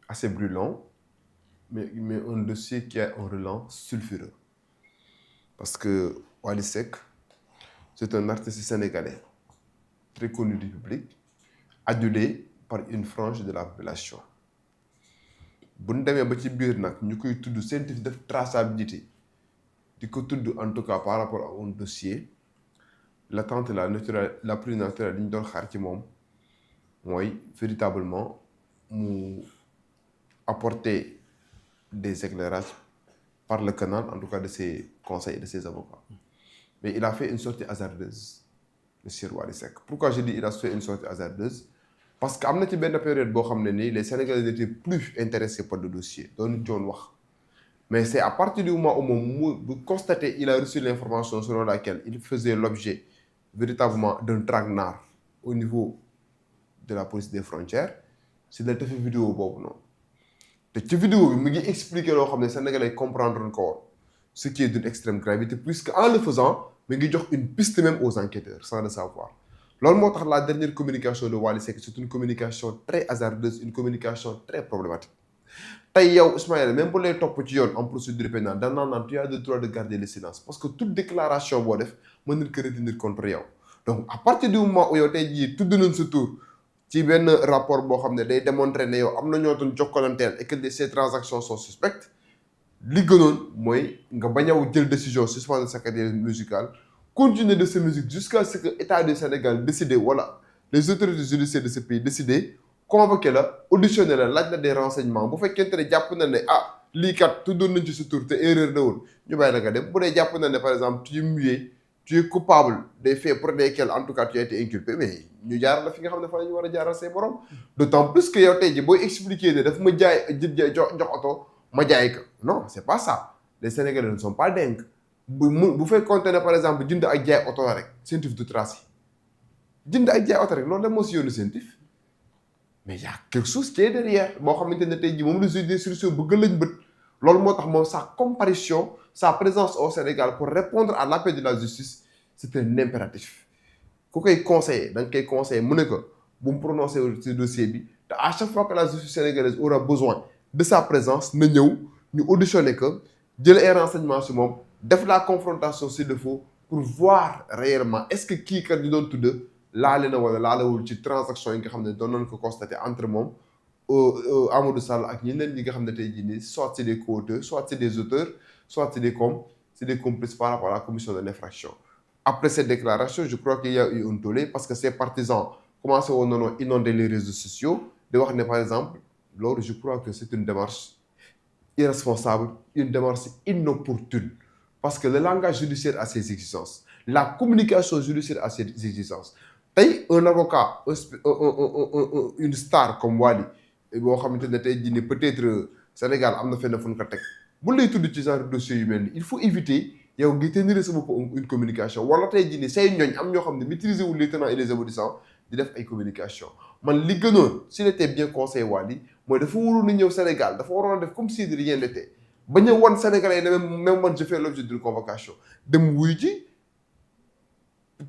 assez brûlant, mais un dossier qui a un relent sulfureux. Parce que Wally Seck, c'est un artiste sénégalais, très connu du public, adulé par une frange de la population. Bu ñu demee ba ci biir nag ñu koy tudd scientifique def traçabilité di ko tudd en tout cas par rapport à un dossier l'attente la plus naturelle li ñu doon xaar ci moom mooy véritablement mu apporter des éclairages par le canal en tout cas de ses conseils et de ses avocats. Mais il a fait une sortie hasardeuse, monsieur Wally Seck. Pourquoi je dis il a fait une sortie hasardeuse? Parce que am na ci benn période boo xam ne nii les Sénégalais n'étaient plus intéressés par le dossier doon joon wax mais c'est à partir du moment où moom mu constaté il a reçu l'information selon laquelle il faisait l'objet véritablement d'un traquenard au niveau de la police des frontières si la defee vidéo boobu noonu te ci vidéo bi mu ngi expliquer loo xam ne Sénégalais comprendre ko woon ce qui est d'une extrême gravité puisque en le faisant mi ngi jox une piste même aux enquêteurs sans le savoir. loolu moo tax la dernière communication de Wally Seck c'est une communication très hasardeuse une communication très problématique tey yow Ismaïla même bu lay topp ci yoon en procédure pénale da naan tu as le droit de garder le silence parce que toute déclaration boo def mën nañ ko retenir contre yow donc à partir du moment où yow tey jii tudd nañ sa tur ci benn rapport boo xam ne day démontrer ne yow am na ñoo doon jokkalanteel et que ces transactions sont suspectes li gënoon mooy nga bañ a jël décision suspendre sa carrière musicale continuer de sa musique jusqu'à ce que État du Sénégal décide wala les autorités judiciaires de ce pays décider convoqué la auditionné la laaj la des renseignements bu fekkente ne jàpp na ne lii kat tuddoon nañ ci sa tur te erreur la woon ñu bàyyi la nga dem bu dee jàpp na ne par exemple tu es muet tu es coupable des faits pour lesquels en tout cas tu as été inculpé mais ñu jaar la fi nga xam ne fa la ñu war a jaaral say borom d'autant plus que yow tey ji booy expliquer ne daf ma jox oto ma jaay ko non c'est pas ça les Sénégalais ne sont pas dingues bu fekkoonte ne par exemple jënd ak jaay oto la rek scientifique du trace yi jënd ak jaay oto rek loolu la moo si yoonu scientifique mais y a quelque chose qui est derrière boo xamante ne tey jii moom la juge d'instruction bëgg lañ bët loolu moo tax moom sa comparution sa présence au Sénégal pour répondre à l'appel de la justice c'est un impératif ku koy conseiller da nga koy conseiller mu ne ko bu mu prononcer ci dossier bi te à chaque fois que la justice sénégalaise aura besoin de sa présence na ñëw ñu auditionner que jël ay renseignements ci moom def la confrontation s'il le faut pour voir réellement est-ce que kii kat ñu doon tudd laale na wala laalewul ci transaction yi nga xam ne doon nañ ko constater entre moom Amadou Sall ak ñeneen ñi nga xam ne tey jii nii soit c'est des co-auteurs soit c'est des auteurs soit c'est des complices par rapport à la commission de l'infraction. Après cette déclaration je crois qu'il y a eu un tollé parce que ses partisans commencé woon nañoo inonder les réseaux sociaux di wax ne par exemple loolu je crois que c'est une démarche irresponsable une démarche inopportune parce que le langage judiciaire a ses exigences la communication judiciaire a ses exigences tey un avocat une star comme Wally boo xamante ne tey jii nii peut-être Sénégal am na fenn fu ñu ko teg bu lay tudd ci genre dossier yu mel ni il faut éviter yow ngi tenir sa bopp une communication wala tey jii nii say ñooñ am ñoo xam ne maîtriser wul les tenants et les aboutissants di def ay communication man li gënoon s'il était bien conseillé Wally mooy dafa waroon a ñëw Sénégal dafa waroon a def comme si de rien n'était ba ñëw wan Sénégalais yi ne même man je fais l'objet d'une convocation dem wuy ji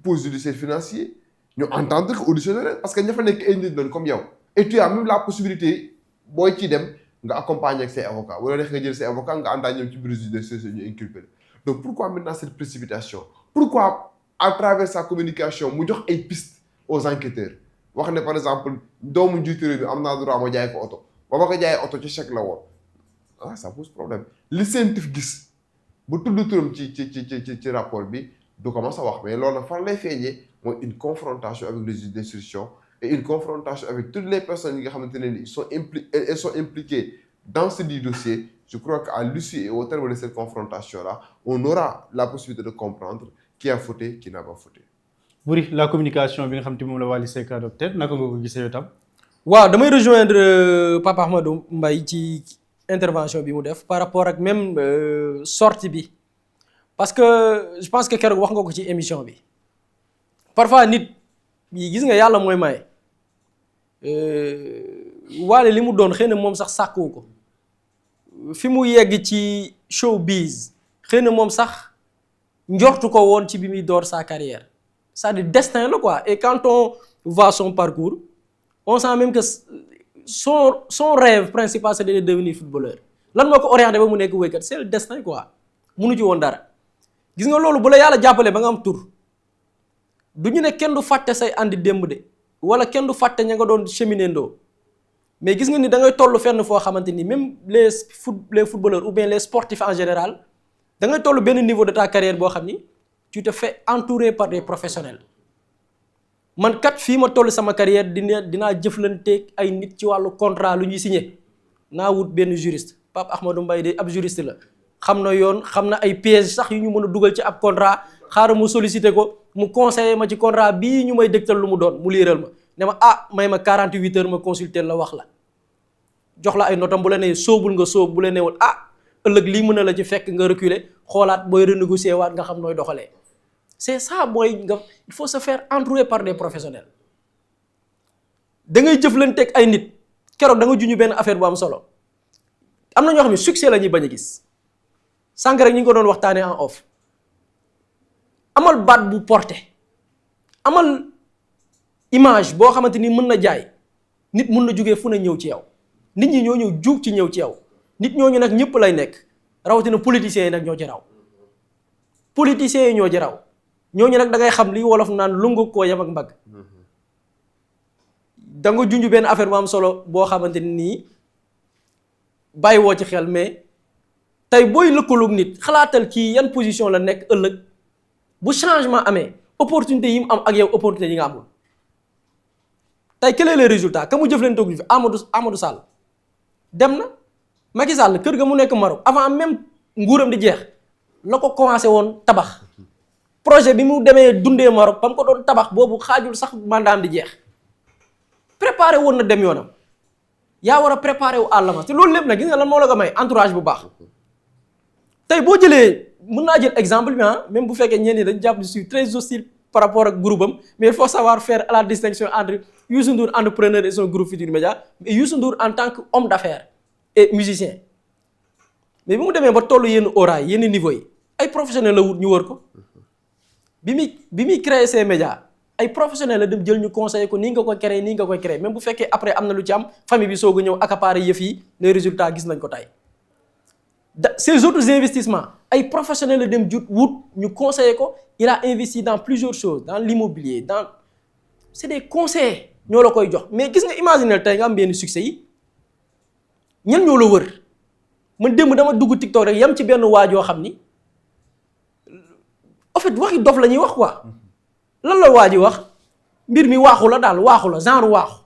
pose judiciaire financier ñu entendre que auditionnaire parce que ña fa nekk ay nit lañ comme yow et tu as même la possibilité booy ciy dem nga accompagner ak say avocats wala neex nga jël say avocats nga àndaa ñoom ci bureau judiciaire ñu inculpé donc pourquoi maintenant cette précipitation pourquoi à travers sa communication mu jox ay pistes aux enquêteurs wax ne par exemple doomu njiitu réew bi am naa droit ma jaay ko oto ba ma ko jaayee oto ci chèque la woon ça pose problème li scientifique gis bu tudd turam ci rapport bi du ko mas a wax mais loolu nag fan lay feeñee mooy une confrontation avec les juges d'instruction et une confrontation avec toutes les personnes yi nga xamante ne ni elles sont impliquées dans ce dit dossier. Je crois qu'à l'issue et au terme de cette confrontation-là on aura la possibilité de comprendre qui a fauté qui n'a pas fauté. Boury la communication bi nga xam te moom la Wally Seck adopté naka nga ko gisee yow tam. waaw damay rejoindre Papa Ahmadou Mbaye ci intervention bi mu def par rapport ak même sortie bi parce que je pense que keroog wax nga ko ci émission bi parfois nit yi gis nga yàlla mooy maye Wally li mu doon xëy na moom sax sàkkuwu ko fi mu yegg ci showbiz xëy na moom sax njortu ko woon ci bi muy door sa carrière c'est-à-dire destin la quoi et quand on voit son parcours on sent même que son rêve principal c'est de devenir footballeur lan moo ko orienté ba mu nekk wéykat c'est le destin quoi munu ci woon dara gis nga loolu bu la yàlla jàppalee ba nga am tur du ñu ne kenn du fàtte say andi démb de wala kenn du fàtte ña nga doon cheminendo mais gis nga ni da ngay toll fenn foo xamante ni même les footballeurs ou bien les sportifs en général da ngay toll benn niveau de ta carrière boo xam ni tu te fais entourer par des professionnels man kat fii ma toll sama carrière dinaa jëflanteeg ay nit ci wàllu contrat lu ñuy signé naa wut benn juriste Pape Ahmadou Mbaye de ab juriste la xam na yoon xam na ay pièges sax yu ñu mën a dugal ci ab contrat xaaral mu sollicité ko mu conseiller ma ci contrat bii ñu may dégtal lu mu doon mu liiral ma ne ma may ma 48 heures ma consulter la wax la jox la ay notam bu la nee sóobul nga sóob bu la neewul ëllëg lii mën na la ci fekk nga reculer xoolaat booy renégocier waat nga xam nooy doxalee c'est ça mooy nga il faut se faire entourer par des professionnels da ngay jëflanteeg ay nit keroog da nga juñu benn affaire bu am solo am na ñoo xam ne succès la ñuy bañ a gis sànq rek ñu ngi ko doon waxtaanee en off amal baat bu porté amal image boo xamante ni mën na jaay nit mun na jógee fu ne ñëw ci yow nit ñi ñoo ñëw juug ci ñëw ci yow nit ñooñu nag ñëpp lay nekk rawatina politiciens yi nag ñoo ci raw politiciens yi ñoo ci raw ñooñu nag da ngay xam li wolof naan lungu koo yem ak mbagg da nga junj benn affaire bu am solo boo xamante nii bàyyi woo ci xel mais tey booy lëkkaloog nit xalaatal kii yan position la nekk ëllëg bu changement amee opportunité yi mu am ak yow opportunité yi nga amul tey quel est le résultat ka mu jëfleen toog fi Amadou Sall dem na Macky Sall kër ga mu nekk Maroc avant même nguuram di jeex la ko commencé woon tabax projet bi mu demee dundee Maroc ba mu ko doon tabax boobu xaajul sax mandaam di jeex préparé woon na dem yoonam yaa war a préparé wu àllama te loolu lépp nag gis nga lan moo la ko may entourage bu baax tey boo jëlee mën naa jël exemple bi même bu fekkee ñenn ñi dañ jàpp je suis très hostile par rapport ak groupe am mais il faut savoir faire la distinction entre Youssou Ndour entrepreneur et son groupe Futurs Médias et Youssou Ndour en tant que homme d'affaires et musicien mais bi mu demee ba tollu yenn aura yi yenn niveau yi ay professionnels la wut ñu wër ko bi muy créer ces médias ay professionnels la dem jël ñu conseiller ko nii nga koy créer nii nga koy créer même bu fekkee après am na lu ci am famille bi soog a ñëw accaparer yëf yi les résultats gis nañ ko tey ces autres investissements ay professionnels la dem wut ñu conseiller ko il a investi dans plusieurs choses dans l'immobilier dans c'est des conseils ñoo la koy jox mais gis nga imaginer tey nga am benn succès yi ñan ñoo la wër man démb dama dugg TikTok rek yam ci benn waajoo xam ni en fait waxi dof la ñuy wax quoi lan la waa ji wax mbir mi waaxu la daal waaxu la genre waaxu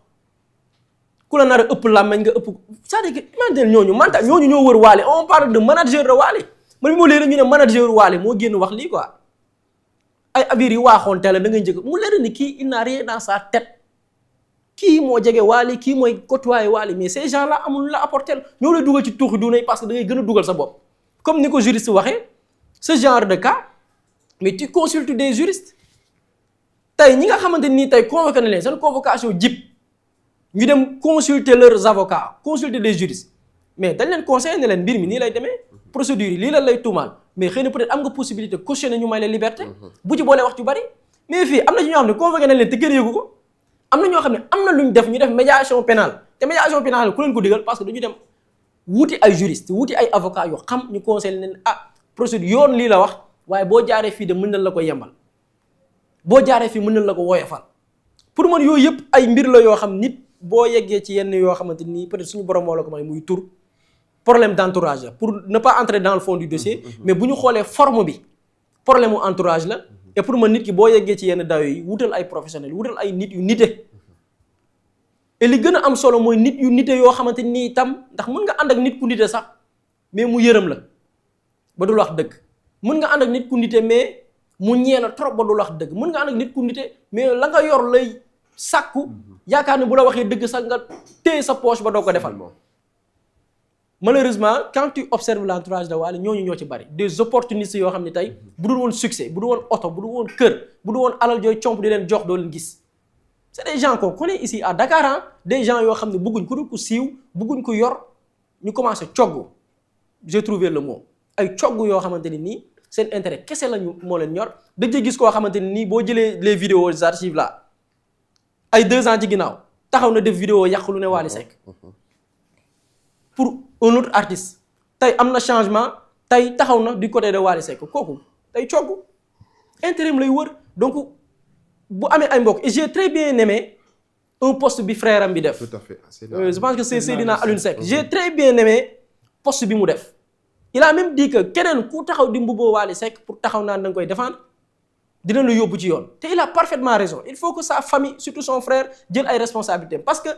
ku la nar a ëpp làmmeñ nga ëpp c'est-à-dire que imagine ñooñu ñoo wër Wally on parle de manager de Wally man bi moo léegi ñu ne manager Wally moo génn wax lii quoi ay abir yi waaxoon teel da ngay njëkk mu leer ni kii il n'a rien dans sa tête kii moo jege Wally kii mooy côtoyer Wally mais ces gens là amul la apporter ñoo lay dugal ci tuuxi dunay parce que da ngay gën a dugal sa bopp comme ni ko juriste waxee ce genre de cas mais tu consultes des juristes tey ñi nga xamante nii tey convoqué na leen seen convocation jib ñu dem consulter leurs avocats consulter des juristes mais dañ leen conseiller ne leen mbir mi nii lay demee procédure yi lii la lay tuumaal mais xëy na peut-être am nga possibilité cautionner ñu may leen liberté bu ci boolee wax ju bari mais fii am na ci ñoo xam ne convoqué na leen te kenn yëgu ko am na ñoo xam ne am na lu ñu def médiation pénale te médiation pénale ku leen ko digal parce que dañu dem wuti ay juristes wuti ay avocats yoo xam ñu conseiller leen procédure yoon lii la wax waaye boo jaaree fii de mën na la ko yembal boo jaaree fii mën na la ko woyofal pour man yooyu yëpp ay mbir la yoo xam nit boo yeggee ci yenn yoo xamante ni peut-être suñu borom moo la ko may muy tur problème d'entourage la pour ne pas entrer dans le fond du dossier mais bu ñu xoolee forme bi problème mu entourage la et pour man nit ki boo yeggee ci yenn dayo yi wutal ay professionnels wutal ay nit yu nite et li gën a am solo mooy nit yu nite yoo xamante ni itam ndax mën nga ànd ak nit ku nite sax mais mu yërëm la ba dul wax dëgg mën nga ànd ak nit ku nite mais mu ñee la trop ba dul wax dëgg mën nga ànd ak nit ku nite mais la nga yor lay sàkku yaakaar ne bu la waxee dëgg sax nga téye sa poche ba doo ko defal malheureusement quand tu observes l'entourage de Wally ñooñu ñoo ci bari des opportunistes yoo xam ne tey bu dul woon succès bu dul woon oto bu dul woon kër bu dul woon alal jooy comp di leen jox doo leen gis c'est des gens qu'on connaît ici à Dakar des gens yoo xam ne bëgguñ ko dul ko siiw bëgguñ ko yor ñu commencé cogg j'ai trouvé le mot ay cogg yoo xamante ni nii seen intérêt kese lañu moo leen ñor dañ ci gis koo xamante ni nii boo jëlee les vidéos des archives là ay 2 ans ci ginnaaw taxaw na def vidéo yàq lu ne Wally Seck pour un autre artiste tey am na changement tey taxaw na du côté de Wally Seck kooku tey cogg intérêt lay wër donc bu amee ay mbokk et j'ai très bien aimé un post bi frère am bi def. Tout à fait. Je pense que c'est Seydina Alioune Seck. J'ai très bien aimé post bi mu def. Il a même dit que keneen ku taxaw di mbubboo Wally Seck pour taxaw naan da nga koy défendre dina la yóbbu ci yoon te il a parfaitement raison il faut que sa famille surtout son frère jël ay responsabilités parce que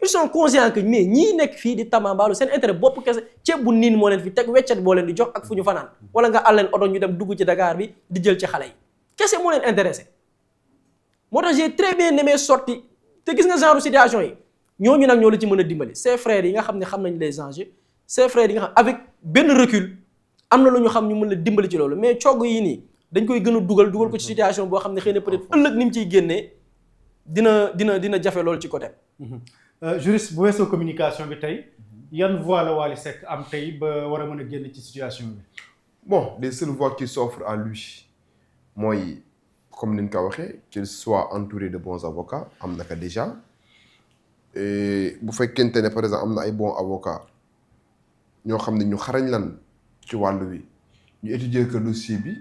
ils sont conscients que mais ñii nekk fii di tamambaalu seen intérêt bopp kese ceeb bu niin moo leen fi teg weccet boo leen di jox ak fu ñu fanaan wala nga àlleen oto ñu dem dugg ci Dakar bi di jël ci xale yi kese moo leen intéressé moo tax j'ai très bien aimé sorti te gis nga genre situation yi ñooñu nag ñoo la ci mën a dimbali ses frères yi nga xam ne xam nañ les enjeux ses frères yi nga xam avec benn recul am na lu ñu xam ñu mën la dimbali ci loolu mais cogg yi nii dañ koy gën a dugal ko ci situation boo xam ne xëy na peut-être ëllëg ni mu ciy génnee dina jafe loolu ci côté. juriste bu weesoo communication bi tey yan voie la Wally Seck am tey ba war a mën a génn ci situation bi. Bon, les seules voies qui s'offrent à lui mooy comme ni ñu ko waxee qu'il soit entouré de bons avocats am na ko déjà et bu fekkente ne par exemple am na ay bons avocats ñoo xam ne ñu xarañ lan ci wàllu wi ñu étudier que dossier bi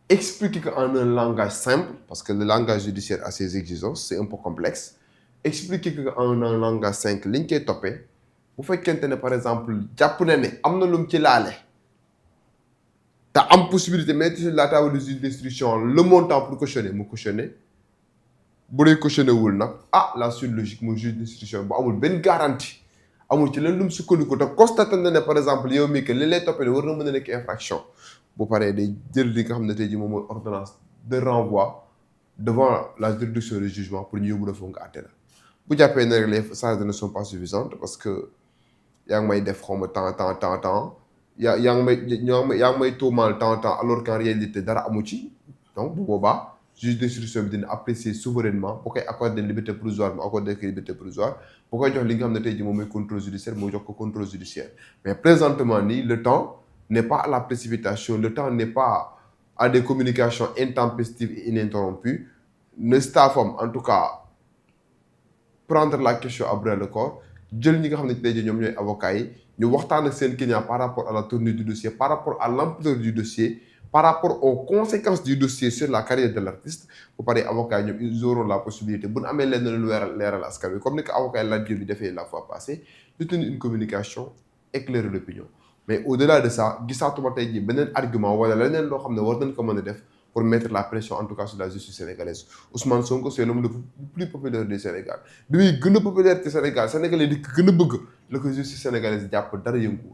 expliquer que en un langage simple parce que le langage judiciaire a ses exigences c'est un peu complexe expliquer que en un langage simple li ñu koy toppee bu fekkente ne par exemple jàpp na ne am na lu mu ci laale te am possibilité mettre sur la table du juge d'instruction le montant pour cautionner mu cautionner bu dee cautionner wul nag la suite logique mooy juge d'instruction bu amul benn garantie amul ci leen lu mu sukkandiku te constaté na ne par exemple yow mii que li lay toppee war na mën a nekk infraction bu paree day jël li nga xam ne tey jii moom mooy ordonnance de renvoi devant la juridiction de jugement pour ñu yóbbu la foofu nga àtte la bu jàppee ne rek les charges ne sont pas suffisantes parce que yaa ngi may def xaw ma temps yaa ngi may tuumaal temps alors qu'en réalité dara amu ci donc bu boobaa juge d'instruction bi dina apprécier souverainement bu koy accorder liberté provisoire mu accorder ko liberté provisoire bu koy jox li nga xam ne tey jii moom mooy contrôle judiciaire mu jox ko contrôle judiciaire mais présentement nii le temps n'est pas à la précipitation le temps n'est pas à des communications intempestives et ininterrompues ne staffam en tout cas prendre la question à bras le corps jël ñi nga xam ne tey jii ñoom ñooy avocats yi ñu waxtaan ak seen client par rapport à la tournure du dossier par rapport à l'ampleur du dossier par rapport aux conséquences du dossier sur la carrière de l'artiste bu paree avocats yi ñoom ils auront la possibilité bu ñu amee lenn lu leeral askan wi comme ni ko avocat yi laaj bi defee la fois passée de tenir une communication éclairer l'opinion mais au-delà de ça gisaatuma tey jii beneen argument wala leneen loo xam ne war nañ ko mën a def pour mettre la pression en tout cas sur la justice sénégalaise Ousmane Sonko c'est l'homme le plus populaire du Sénégal bi muy gën a populaire ci Sénégal sénégalais di ko gën a bëgg la ko justice sénégalaise jàpp dara yënguwul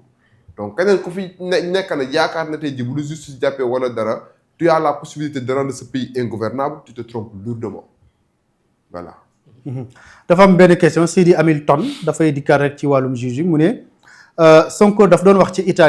donc keneen ku fi nekk na yaakaar na tey jii bu la justice jàppee wala dara tu as la possibilité de rendre ce pays ingouvernable tu te trompes lourdement voilà. dafa am benn question Sidi Hamilton dafay dikkaat rek ci wàllum juge mu ne Sonko daf doon wax ci Italie.